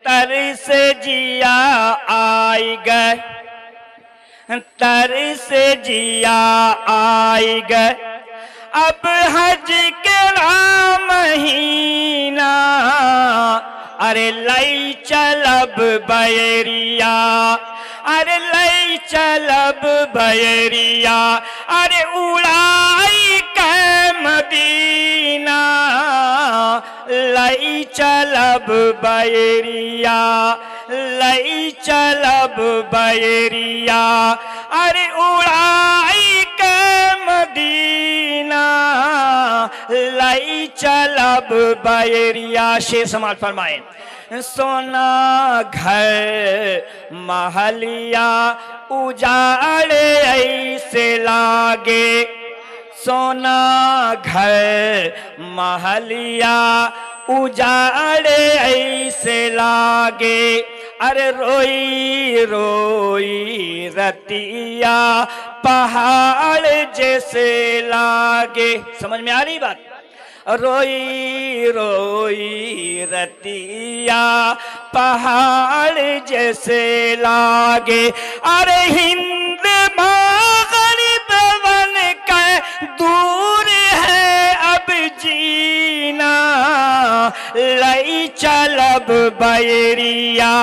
तर से जिया आई गए, तर से जिया आई गए, अब हज के महीना, अरे लई चलब बैरिया, अरे लई चलब बैरिया, अरे उड़ाई के मदीना, लई चलब बैरिया, लई चलब बैरिया, अरे उड़ाई के मदीना, लई चलब बैरिया। शेर समाज फरमाए, सोना घर महलिया उजाड़े ऐसे लागे, सोना घर महलिया उजाड़े ऐसे लागे, अरे रोई रोई रतिया पहाड़ जैसे लागे। समझ में आ रही बात? रोई रोई रतिया पहाड़ जैसे लागे, अरे हिंद मगरिब बन के दूर है अब जीना, लई चलब बैरिया,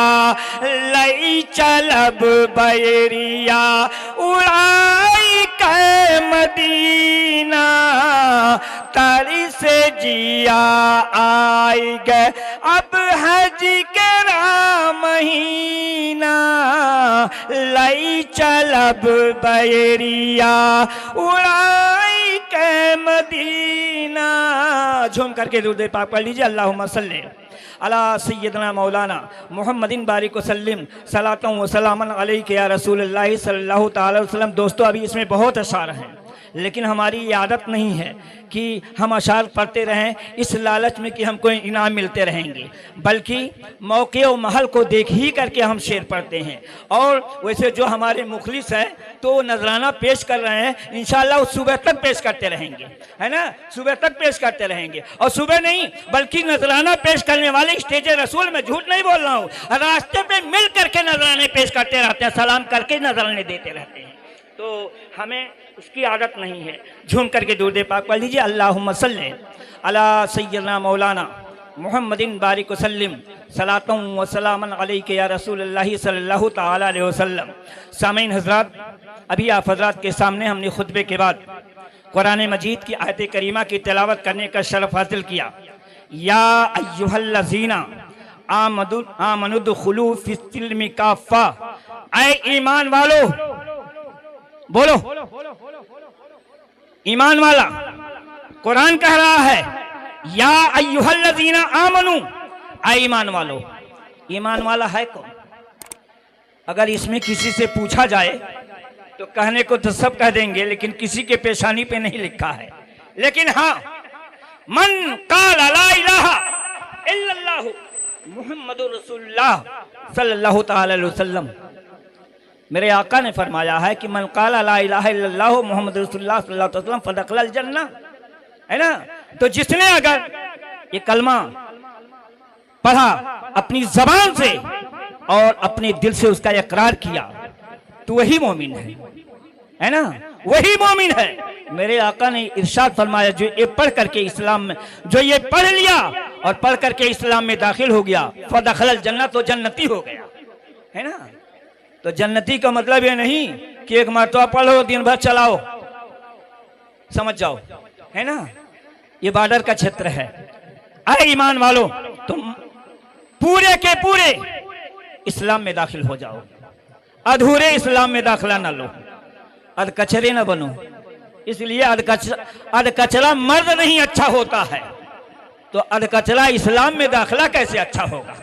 लई चलब बैरिया, उड़ाई के मदीना, तारी से जिया आई गए, अब हज के महीना, लई चलब बैरिया, उड़ाई के मदीना। झूम करके दुरूद पाक पढ़ लीजिए। अल्लाहुम्मा सल्ली अला सय्यदना मौलाना मुहम्मदिन बारिक वसल्लिम सलातन व सलामन अलैका या रसूलुल्लाह सल्लल्लाहु तआला अलैहि वसल्लम। दोस्तों, अभी इसमें बहुत अशार हैं, लेकिन हमारी ये आदत नहीं है कि हम अशार पढ़ते रहें इस लालच में कि हमको इनाम मिलते रहेंगे, बल्कि मौके और महल को देख ही करके हम शेर पढ़ते हैं। और वैसे जो हमारे मुखलिस हैं तो नजराना पेश कर रहे हैं, इंशाअल्लाह सुबह तक पेश करते रहेंगे, है ना, सुबह तक पेश करते रहेंगे। और सुबह नहीं बल्कि नजराना पेश करने वाले स्टेज रसूल में झूठ नहीं बोल रहा हूँ, रास्ते पे मिल करके नजराने पेश करते रहते हैं, सलाम करके नजराने देते रहते हैं। तो हमें उसकी आदत नहीं है। झूम करके दुरूद पाक पढ़ लीजिए। अल्लाहुम्मा सल्ली अला सय्यदना मौलाना मुहम्मदिन बारिक वसल्लिम सलातन व सलामन अलैका या रसूलुल्लाह सल्लल्लाहु तआला अलैहि वसल्लम। सामीन हज़रात, अभी आप हज़रात के सामने हमने खुतबे के बाद कुरान मजीद की आयत करीमा की तिलावत करने का शरफ हासिल किया। या अय्युहल्लज़ीना आमनुदखुलू फिस्सिल्मि काफ़ा, ऐ ईमान वालो, बोलो ईमान वाला। कुरान कह रहा है या अय्युहल्लज़ीना आमनू, ऐ ईमान वालो। ईमान वाला है कौन? अगर इसमें किसी से पूछा जाए तो कहने को तो सब कह देंगे, लेकिन किसी के पेशानी पे नहीं लिखा है। लेकिन हाँ, मन क़ाला ला इलाहा इल्लल्लाहु मुहम्मदुर रसूलुल्लाह सल्लल्लाहु तआला अलैहि वसल्लम। मेरे आका ने फरमाया है कि मन क़ाला ला इलाहा इल्लल्लाहु मुहम्मदुर रसूलुल्लाह सल्लल्लाहु अलैहि वसल्लम फदखलल जन्नह, है ना। तो जिसने अगर ये कलमा पढ़ा अपनी जबान से और अपने दिल से उसका इकरार किया तो वही मोमिन है ना, वही मोमिन है। मेरे आका ने इरशाद फरमाया, जो ये पढ़ करके इस्लाम में, जो ये पढ़ लिया और पढ़ करके इस्लाम में दाखिल हो गया, फदखलल जन्नह, तो जन्नती हो गया, है ना। तो जन्नती का मतलब ये नहीं कि एक मरतबा पढ़ो दिन भर चलाओ, समझ जाओ, है ना। ये बॉर्डर का क्षेत्र है। अरे ईमान वालो, तुम पूरे के पूरे इस्लाम में दाखिल हो जाओ, अधूरे इस्लाम में दाखिला ना लो, अधकचरे ना बनो। इसलिए अधकचरा मर्द नहीं अच्छा होता है, तो अधकचरा इस्लाम में दाखिला कैसे अच्छा होगा,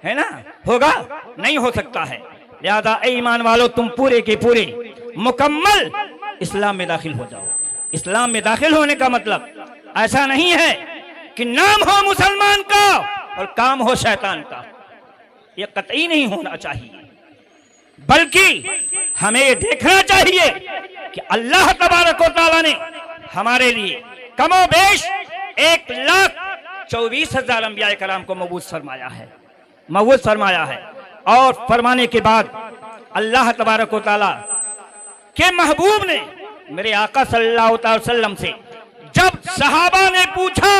है ना, होगा नहीं हो सकता है। लिहाजा ऐ ईमान वालो, तुम पूरे के पूरे मुकम्मल इस्लाम में दाखिल हो जाओ। इस्लाम में दाखिल होने का मतलब ऐसा नहीं है कि नाम हो मुसलमान का और काम हो शैतान का, यह कतई नहीं होना चाहिए। बल्कि हमें ये देखना चाहिए कि अल्लाह तबारक व तआला ने हमारे लिए कमोबेश 1,24,000 अंबिया कराम को मबूस फरमाया है। मवूद फरमाया है। और फरमाने के बाद अल्लाह तबारक व तआला के महबूब ने मेरे आका सल्लल्लाहु अलैहि वसल्लम से जब सहाबा ने पूछा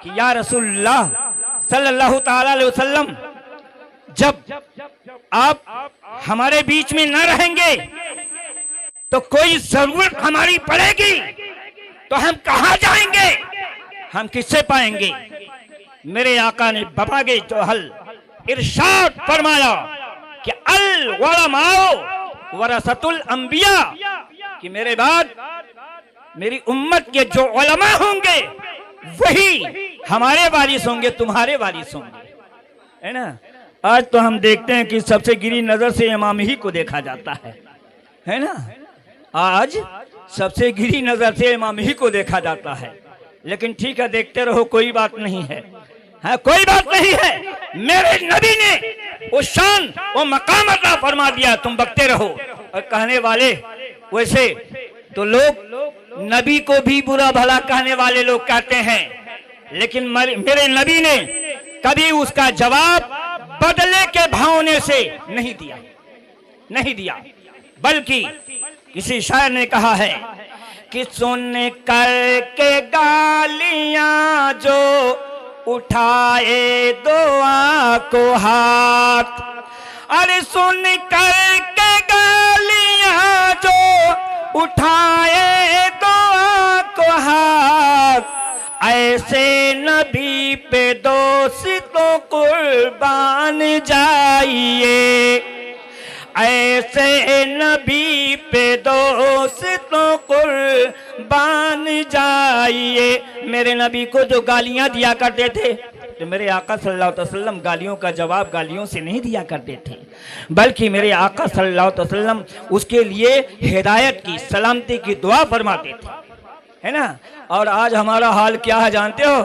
कि या रसूलुल्लाह सल्लल्लाहु अलैहि वसल्लम, जब आप हमारे बीच में न रहेंगे तो कोई जरूरत हमारी पड़ेगी तो हम कहां जाएंगे, हम किससे पाएंगे? मेरे आका ने बबागे तो हल इरशाद फरमाया कि अल उलमाओ वरसतुल अंबिया, कि मेरे बाद मेरी उम्मत के जो उलमा होंगे वही हमारे वारिस होंगे, तुम्हारे वारिस होंगे, है ना। आज तो हम देखते हैं कि सबसे गिरी नजर से इमाम ही को देखा जाता है ना। आज सबसे गिरी नजर से इमाम ही को देखा जाता है, लेकिन ठीक है, देखते रहो, कोई बात नहीं है, हाँ कोई बात नहीं है। मेरे नबी ने वो शान वो मकाम अता फरमा दिया, तुम बकते रहो। और कहने वाले वैसे तो लोग नबी को भी बुरा भला कहने वाले लोग कहते हैं, लेकिन मेरे नबी ने कभी उसका जवाब बदले के भावने से नहीं दिया, बल्कि किसी शायर ने कहा है कि सुन कर के गालियां जो उठाए दुआ को हाथ, अरे सुन कर के गालियां जो उठाए दुआ को हाथ, ऐसे नबी पे दोस्तों कुर्बान जाइए, ऐसे नबी पे दोस्तों कुर्बान जाइए। मेरे नबी को जो गालियां दिया करते थे तो मेरे आका सल्लल्लाहु अलैहि वसल्लम गालियों का जवाब गालियों से नहीं दिया करते थे, बल्कि मेरे आका सल्लल्लाहु अलैहि वसल्लम उसके लिए हिदायत की, सलामती की दुआ फरमाते थे, है ना। और आज हमारा हाल क्या है जानते हो?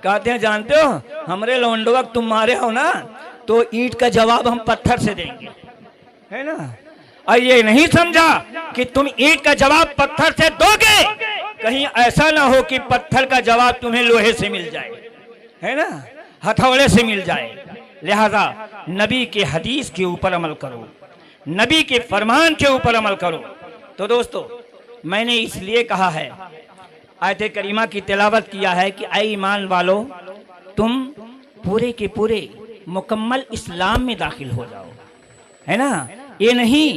कहते हैं जानते हो, हमरे लौंडवक तुम मारे हो ना तो ईंट का जवाब हम पत्थर से देंगे, है ना। और ये नहीं समझा कि तुम ईंट का जवाब पत्थर से दोगे, कहीं ऐसा ना हो कि पत्थर का जवाब तुम्हें लोहे से मिल जाए, है ना, हथौड़े से मिल जाए। लिहाजा नबी के हदीस के ऊपर अमल करो, नबी के फरमान के ऊपर अमल करो। तो दोस्तों, मैंने इसलिए कहा है, आयत करीमा की तिलावत किया है कि ऐ ईमान वालो, तुम पूरे के पूरे मुकम्मल इस्लाम में दाखिल हो जाओ, है ना। ये नहीं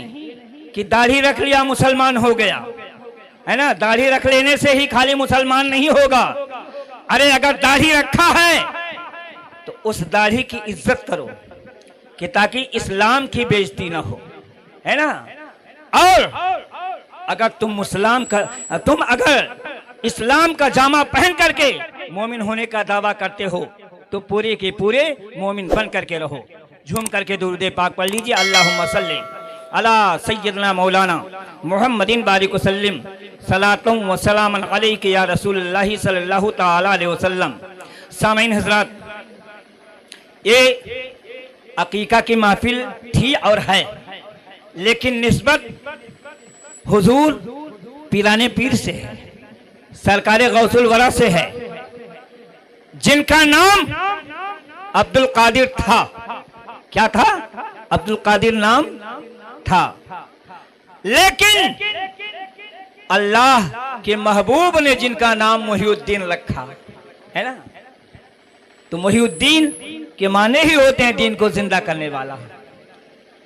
कि दाढ़ी रख लिया मुसलमान हो गया, है ना। दाढ़ी रख लेने से ही खाली मुसलमान नहीं होगा। अरे अगर दाढ़ी रखा है तो उस दाढ़ी की इज्जत करो कि ताकि इस्लाम की बेइज्जती ना हो, है ना। और अगर तुम अगर इस्लाम का जामा पहन करके मोमिन होने का दावा करते हो तो पूरे के पूरे मोमिन बन करके रहो। झूम करके दुरूद पाक पढ़ लीजिए, अल्लाहुम्मा सल्ली अला सय्यदना मौलाना मुहम्मदिन बारिक वसल्लिम सलातुम व सलामन अलैका या रसूलुल्लाह सल्लल्लाहु तआला अलैहि वसल्लम। सामीन हज़रात, ये अकीका की महफिल थी और है, लेकिन निस्बत हुजूर पीराने पीर से है, सरकारे गौसुल वरा से है, जिनका नाम अब्दुल कादिर था। क्या था? अब्दुल कादिर नाम था, लेकिन अल्लाह के महबूब ने जिनका नाम मुहीउद्दीन रखा, है ना। तो मुहीउद्दीन के माने ही होते हैं दीन को जिंदा करने वाला,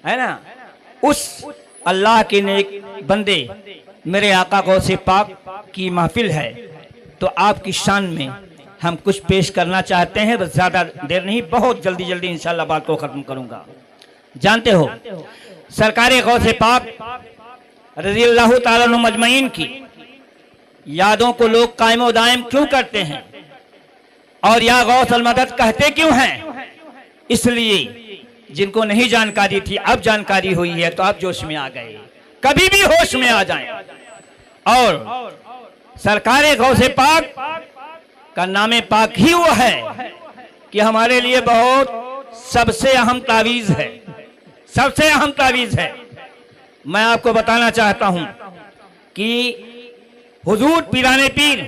है ना। उस अल्लाह के नेक बंदे मेरे आका गौसे पाक की महफिल है, तो आपकी शान में हम कुछ पेश करना चाहते हैं। बस ज्यादा देर नहीं, बहुत जल्दी इंशाल्लाह बात को खत्म करूंगा। जानते हो, सरकारे गौसे पाक रज़ियल्लाहु ताला अन्हु मजमईन की यादों को लोग कायम व दायम क्यों करते हैं और या गौस अल मदद कहते क्यों हैं? इसलिए जिनको नहीं जानकारी थी अब जानकारी हुई है, तो आप जोश में आ गए। कभी भी होश में आ जाएं। और सरकारे गौसे पाक का नामे पाक ही वो है कि हमारे लिए बहुत सबसे अहम तावीज है, सबसे अहम तावीज है। मैं आपको बताना चाहता हूं कि हुजूर पीराने पीर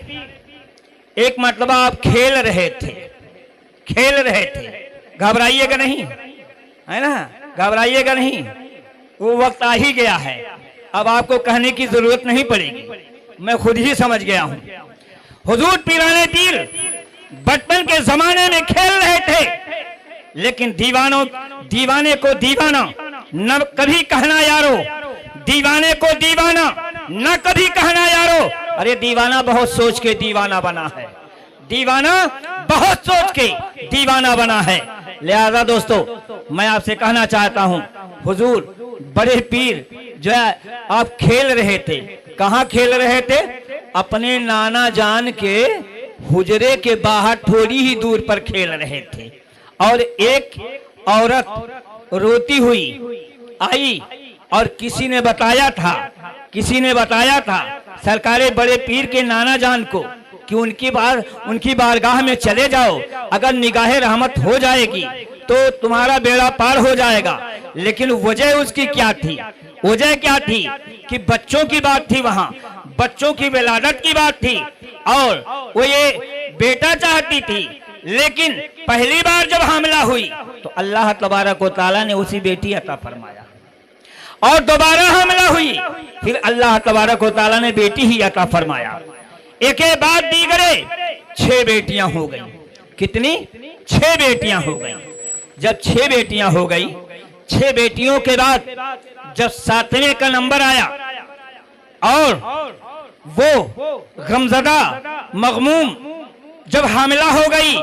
एक मरतबा आप खेल रहे थे, घबराइएगा नहीं, है ना, घबराइएगा नहीं, वो वक्त आ ही गया है, अब आपको कहने की जरूरत नहीं पड़ेगी, मैं खुद ही समझ गया हूं। हुजूर पीराने पीर बचपन के जमाने में खेल रहे थे, लेकिन दीवाने को दीवाना न कभी कहना यारो, दीवाने को दीवाना न कभी कहना यारो। अरे दीवाना बहुत सोच के दीवाना बना है, दीवाना बहुत सोच के दीवाना बना है। लिहाजा दोस्तों मैं आपसे कहना चाहता हूं, हुजूर बड़े पीर जो है आप खेल रहे थे, कहां खेल रहे थे? अपने नाना जान के हुजरे के बाहर थोड़ी ही दूर पर खेल रहे थे, और एक औरत रोती हुई आई और किसी ने बताया था सरकारे बड़े पीर के नाना जान को कि उनकी बारगाह में चले जाओ, अगर निगाहे रहमत हो जाएगी तो तुम्हारा बेड़ा पार हो जाएगा। लेकिन वजह उसकी क्या थी? वजह क्या थी कि बच्चों की बात थी, वहां बच्चों की विलादत की बात थी, और वो ये बेटा चाहती थी। लेकिन पहली बार जब हमला हुई तो अल्लाह तबारक व तआला ने उसी बेटी अता फरमाया, और दोबारा हमला हुई फिर अल्लाह तबारक व तआला ने बेटी ही अता फरमाया। एक के बाद दीगरे 6 बेटियां हो गई। कितनी? 6 बेटियां हो गई। जब 6 बेटियां हो गई, 6 बेटियों के बाद जब 7वें का नंबर आया और वो गमजदा मगमूम जब हामिला हो गई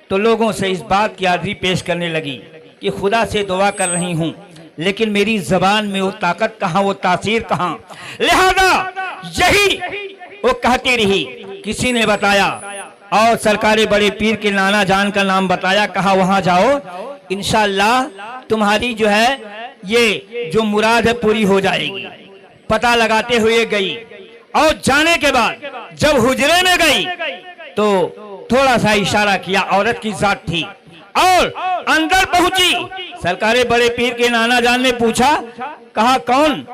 तो लोगों से इस बात की आर्जी पेश करने लगी कि खुदा से दुआ कर रही हूं, लेकिन मेरी जबान में वो ताकत कहां, वो तासीर कहां। लिहाजा यही वो कहती रही। किसी ने बताया और सरकारे बड़े पीर के नाना जान का नाम बताया, कहा वहां जाओ, इंशाअल्लाह तुम्हारी जो है ये जो मुराद है पूरी हो जाएगी। पता लगाते हुए गई, और जाने के बाद जब हुजरे में गई तो थोड़ा सा इशारा किया, औरत की जात थी, और अंदर पहुंची। सरकारे बड़े पीर के नाना जान ने पूछा, कहा कौन?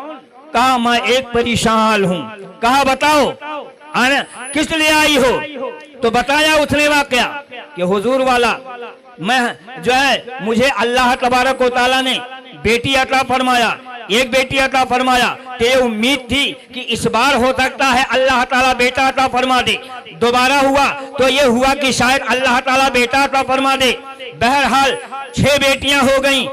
कहा मैं एक परेशान हूं। कहा बताओ किस लिए आई हो? तो बताया उसने वाकया कि हुजूर वाला मैं जो है मुझे अल्लाह तबारक व तआला ने बेटी अता फरमाया, एक बेटी अता फरमाया, तो ये उम्मीद थी कि इस बार हो सकता है अल्लाह ताला बेटा अता फरमा दे। दोबारा हुआ तो ये हुआ कि शायद अल्लाह ताला बेटा अता फरमा दे। बहरहाल 6 बेटियां हो गईं,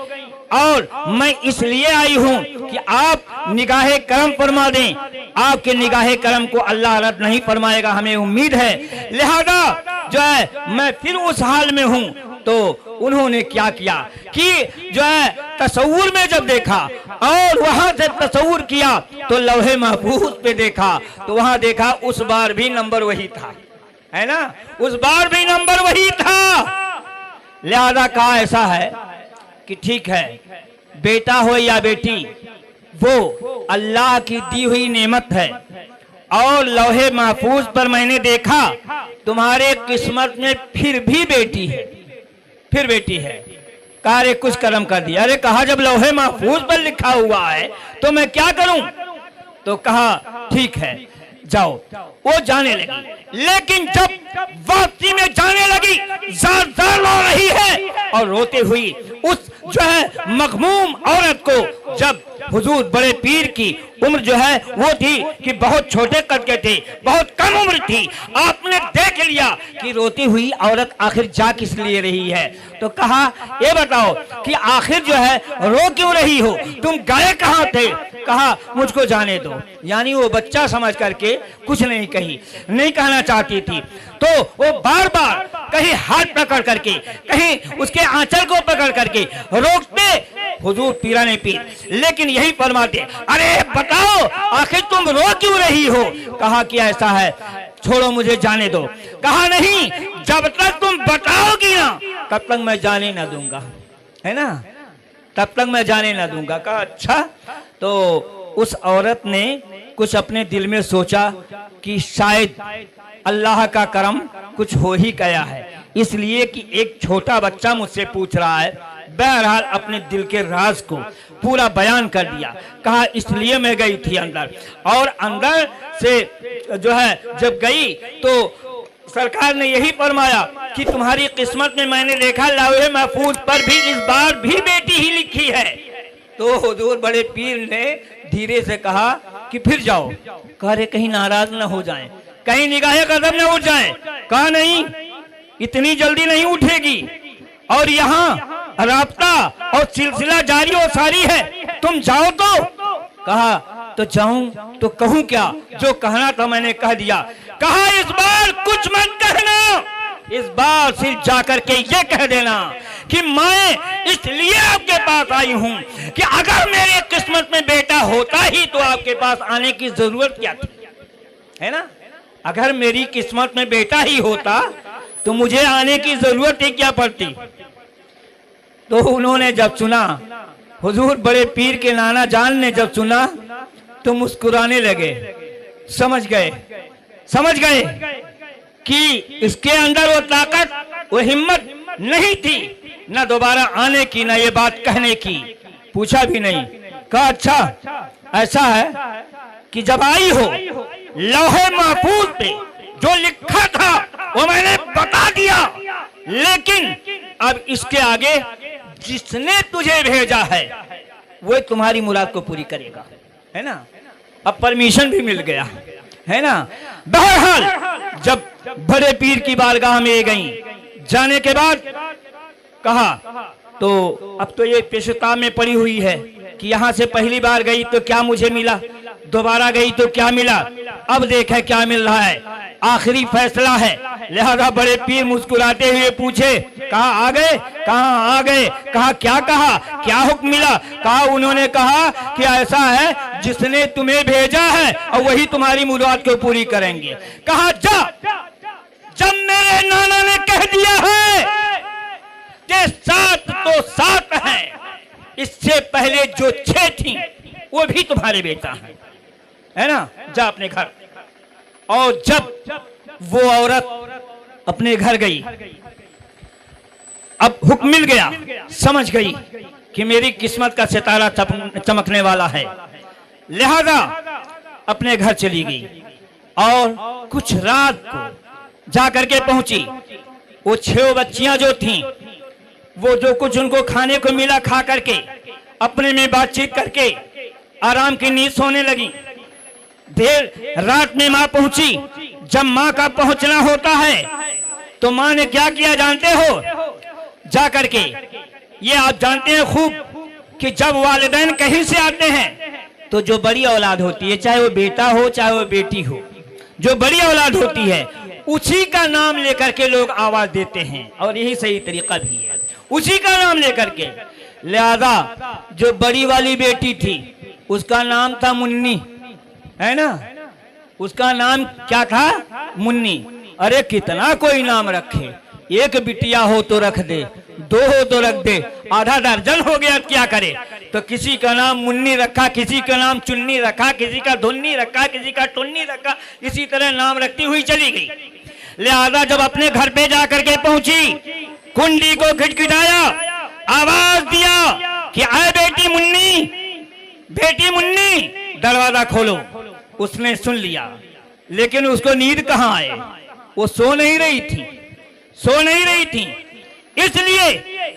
और मैं इसलिए आई हूं कि आप निगाहे करम फरमा दें। आपके निगाहे करम को अल्लाह रद्द नहीं फरमाएगा, हमें उम्मीद है। लिहाजा जो है मैं फिर उस हाल में हूं। तो उन्होंने क्या किया कि जो है तसव्वुर में जब देखा और वहां से तसव्वुर किया तो लौहे महफूज पे देखा, तो वहां देखा उस बार भी नंबर वही था, है ना, उस बार भी नंबर वही था। लिहाजा कहा ऐसा है कि ठीक है, बेटा हो या बेटी, वो अल्लाह की दी हुई नेमत है, और लौहे महफूज पर मैंने देखा तुम्हारे किस्मत में फिर भी बेटी है, फिर बेटी है। कहा रे कुछ कर्म कर दिया। अरे कहा जब लौहे महफूज पर लिखा हुआ है तो मैं क्या करूं? तो कहा ठीक है जाओ। वो जाने लगी, लेकिन जब वापसी में जाने लगी ज़ार रो रही है और रोते हुई उस जो है मखमूम औरत को, जब हुजूर बड़े पीर की उम्र जो है वो थी कि बहुत छोटे कद के थे, बहुत कम उम्र थी, आपने देख लिया कि रोती हुई औरत आखिर जा किस लिए रही है। तो कहा ये बताओ कि आखिर जो है रो क्यों रही हो, तुम गए कहाँ थे? कहा मुझको जाने दो। यानी वो बच्चा समझ करके कुछ नहीं कही, नहीं कहना चाहती थी। तो वो बार बार कहीं हाथ पकड़ करके, कहीं उसके आंचल को पकड़ करके रोकते हुजूर पीराने पीर, लेकिन यही फरमाते अरे बताओ आखिर तुम रो क्यों रही हो? कहा कि ऐसा है, छोड़ो मुझे जाने दो। कहा नहीं, जब तक तुम बताओगी ना तब तक मैं जाने ना दूंगा, है ना, तब तक मैं जाने ना दूंगा। कहा अच्छा। तो उस औरत ने कुछ अपने दिल में सोचा कि शायद अल्लाह का करम कुछ हो ही गया है, इसलिए कि एक छोटा बच्चा मुझसे पूछ रहा है। बहरहाल अपने दिल के राज को पूरा बयान कर दिया। कहा इसलिए मैं गई थी अंदर, और अंदर से जो है जब गई तो सरकार ने यही फरमाया कि तुम्हारी किस्मत में मैंने देखा लौहे महफूज पर भी इस बार भी बेटी ही लिखी है। तो हुजूर बड़े पीर ने धीरे से कहा कि फिर जाओ। कह रहे कहीं नाराज न हो जाएं, कहीं निगाहे कदम न उठ जाएं। कहा नहीं, इतनी जल्दी नहीं उठेगी और यहाँ राब्ता और सिलसिला जारी और सारी है, तुम जाओ। तो कहा तो जाऊं तो कहूं क्या, जो कहना था मैंने कह दिया। कहा इस बार कुछ मत कहना, इस बार सिर्फ जाकर के ये कह देना कि मैं इसलिए आपके पास आई हूं कि अगर मेरी किस्मत में बेटा होता ही तो आपके पास आने की जरूरत क्या थी, है ना। अगर मेरी किस्मत में बेटा ही होता तो मुझे आने की जरूरत ही क्या पड़ती। तो उन्होंने जब सुना, हुजूर बड़े पीर के नाना जान ने जब सुना तो मुस्कुराने लगे। समझ गए कि इसके अंदर वो ताकत, वो हिम्मत नहीं थी न दोबारा आने की, न ये बात कहने की। पूछा भी नहीं। कहा अच्छा ऐसा है कि जब आई हो लौहे महफूज पे जो लिखा था वो मैंने बता दिया, लेकिन अब इसके आगे जिसने तुझे भेजा है वो तुम्हारी मुराद को पूरी करेगा, है ना। अब परमिशन भी मिल गया, है ना। बहरहाल जब बड़े पीर की बारगाह में गई, जाने के बाद कहा तो अब तो ये पेशता में पड़ी हुई है कि यहाँ से पहली बार गई तो क्या मुझे मिला, दोबारा गई तो क्या मिला, अब देखें क्या मिल रहा है, आखिरी फैसला है। लिहाजा बड़े पीर मुस्कुराते हुए पूछे, कहा आ गए, कहाँ आ गए, कहा क्या हुक्म मिला। कहा उन्होंने कहा कि ऐसा है जिसने तुम्हें भेजा है और वही तुम्हारी मुराद को पूरी करेंगे। कहा जब मेरे नाना ने कह दिया है कि 7 तो 7 है, इससे पहले जो 6 थी वो भी तुम्हारे बेटा है ना। जा अपने घर। और जब वो औरत अपने घर गई, अब हुक्म मिल गया, समझ गई कि मेरी किस्मत का सितारा चमकने वाला है। लिहाजा अपने घर चली गई और कुछ रात को जा करके पहुंची। वो 6 बच्चियां जो थीं, वो जो कुछ उनको खाने को मिला खा करके अपने में बातचीत करके आराम की नींद सोने लगी। देर रात में माँ पहुंची। जब माँ का पहुंचना होता है तो माँ ने क्या किया जानते हो, जा करके, ये आप जानते हैं खूब कि जब वालिदैन कहीं से आते हैं तो जो बड़ी औलाद होती है, चाहे वो बेटा हो चाहे वो बेटी हो, जो बड़ी औलाद होती है उसी का नाम लेकर के लोग आवाज देते हैं, और यही सही तरीका भी है, उसी का नाम लेकर के। लिहाजा जो बड़ी वाली बेटी थी उसका नाम था मुन्नी, है ना। उसका नाम क्या था, मुन्नी। अरे कितना कोई नाम रखे, एक बिटिया हो तो रख दे, 2 हो तो रख दे, आधा दर्जन हो गया क्या करे। तो किसी का नाम मुन्नी रखा, किसी का नाम चुन्नी रखा, किसी का धुन्नी रखा, किसी का टुन्नी रखा, इसी तरह नाम रखती हुई चली गई। लिहाजा जब अपने घर पे जाकर के पहुंची, कुंडी को खिटखिटाया, आवाज दिया कि आए बेटी मुन्नी, बेटी मुन्नी, दरवाजा खोलो। उसने सुन लिया, लेकिन उसको नींद कहाँ आए, वो सो नहीं रही थी, इसलिए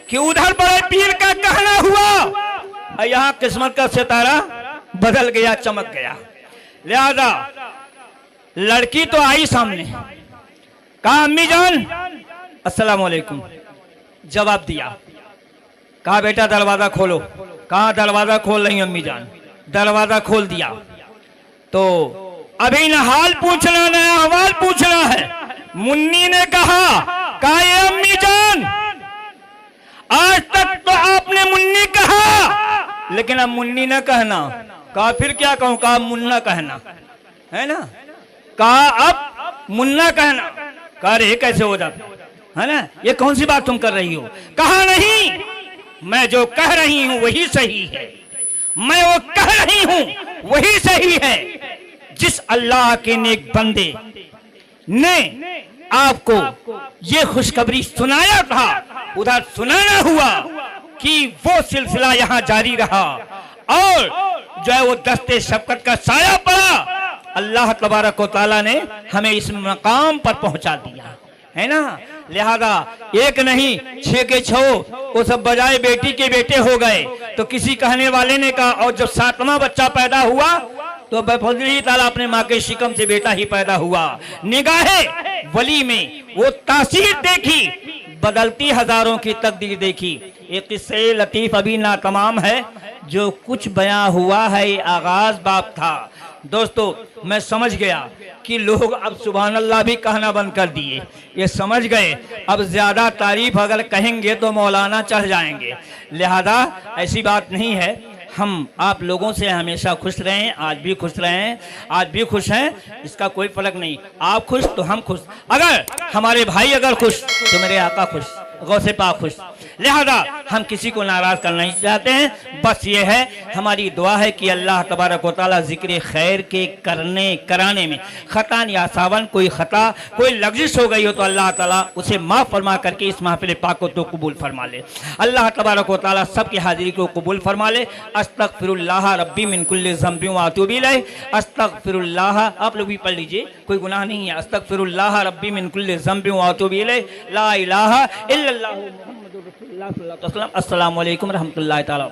कि उधर बड़े पीर का कहना हुआ, यहाँ किस्मत का सितारा बदल गया, चमक गया। लिहाजा लड़की तो आई सामने, कहा अम्मी जान अस्सलाम वालेकुम, जवाब दिया। कहा बेटा दरवाजा खोलो। कहा दरवाजा खोल रही अम्मी जान, दरवाजा खोल दिया। तो अभी न हाल पूछना न अहवाल पूछना है। मुन्नी ने कहा ये अम्मी जान, आज तक तो आपने मुन्नी कहा, लेकिन अब मुन्नी न कहना। कहा फिर क्या कहूं, कहा मुन्ना कहना, है ना। कहा अब मुन्ना कहना। कहा रे कैसे हो जाता, है ना, ये कौन सी बात तुम कर रही हो। कहा नहीं, मैं जो कह रही हूं वही सही है, मैं वो कह रही हूं वही सही है। जिस अल्लाह के नेक बंदे ने आपको ये खुशखबरी सुनाया था, उधर सुनाना हुआ कि वो सिलसिला यहाँ जारी रहा, और जो है वो दस्ते शफकत का साया पड़ा अल्लाह तबारक व तआला ने हमें इस मकाम पर पहुंचा दिया है ना। लिहाजा एक नहीं 6 के 6 वो सब बजाय बेटी के बेटे हो गए। तो किसी कहने वाले ने कहा और जब 7वां बच्चा पैदा हुआ तो बफज़लिल्लाह ताला अपने माँ के शिकम से बेटा ही पैदा हुआ। निगाहे वली में वो तासीर देखी, बदलती हजारों की तकदीर देखी। एक किस्से लतीफ अभी ना तमाम है, जो कुछ बयां हुआ है ये आगाज बाप था। दोस्तों मैं समझ गया कि लोग अब सुभान अल्लाह भी कहना बंद कर दिए, ये समझ गए अब ज्यादा तारीफ अगर कहेंगे तो मौलाना चढ़ जाएंगे। लिहाजा ऐसी बात नहीं है, हम आप लोगों से हमेशा खुश रहें, आज भी खुश रहें, आज भी खुश हैं, इसका कोई फर्क नहीं। आप खुश तो हम खुश, अगर हमारे भाई अगर खुश तो मेरे आका खुश, गौसे पाक खुश। लिहाजा हम किसी को नाराज करना नहीं चाहते हैं। बस ये है हमारी दुआ है कि अल्लाह तबारक व तआला जिक्र खैर के कराने में खता या सावन कोई खता कोई लग़ज़िश हो गई हो तो अल्लाह ताला उसे माफ़ फरमा करके इस महफिल पाक को तो कबूल फरमा ले। अल्लाह तबारक व तआला सबकी हाजिरी को कबूल फरमा ले। अस्तग़फिरुल्लाह रब्बी मिन कुल्लि ज़ंबिन व अतूबु इलैह। अस्तग़फिरुल्लाह, आप लोग भी पढ़ लीजिए, कोई गुनाह नहीं है। अस्तग़फिरुल्लाह रब्बी मिन कुल्लि ज़ंबिन व अतूबु इलैह। ला इलाहा इल्लल्लाहु मुहम्मदुर रसूलुल्लाह सल्लल्लाहु अलैहि वसल्लम। अस्सलामु अलैकुम रहमतुल्लाहि तआला।